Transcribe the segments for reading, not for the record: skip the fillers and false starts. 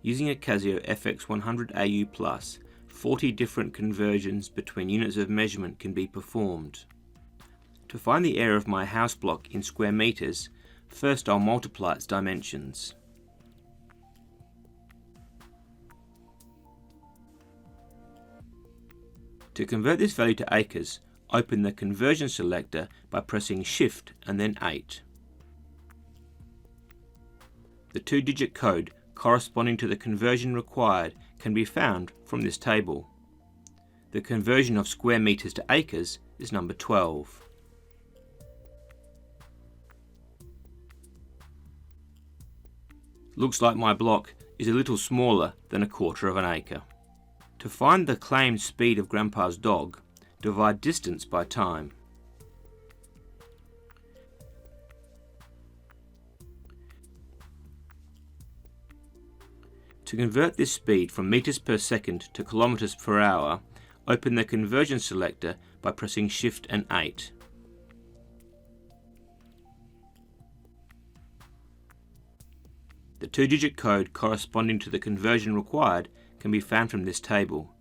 Using a Casio fx-100AU+, 40 different conversions between units of measurement can be performed. To find the area of my house block in square meters, first I'll multiply its dimensions. To convert this value to acres, open the conversion selector by pressing Shift and then 8. The 2-digit code corresponding to the conversion required can be found from this table. The conversion of square meters to acres is number 12. Looks like my block is a little smaller than 1/4 of an acre. To find the claimed speed of Grandpa's dog, divide distance by time. To convert this speed from meters per second to kilometers per hour, open the conversion selector by pressing Shift and 8. The 2-digit code corresponding to the conversion required can be found from this table.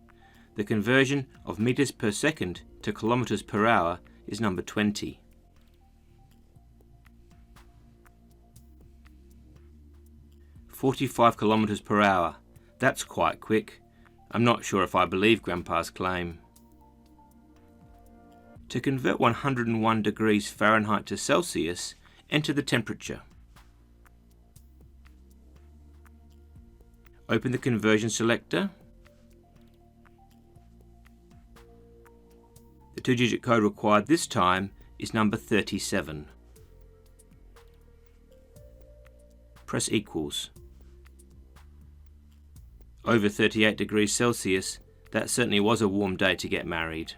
The conversion of meters per second to kilometers per hour is number 20. "45 kilometers per hour. That's quite quick. I'm not sure if I believe Grandpa's claim." To convert 101 degrees Fahrenheit to Celsius, enter the temperature. Open the conversion selector. The 2-digit code required this time is number 37. Press equals. Over 38 degrees Celsius, that certainly was a warm day to get married.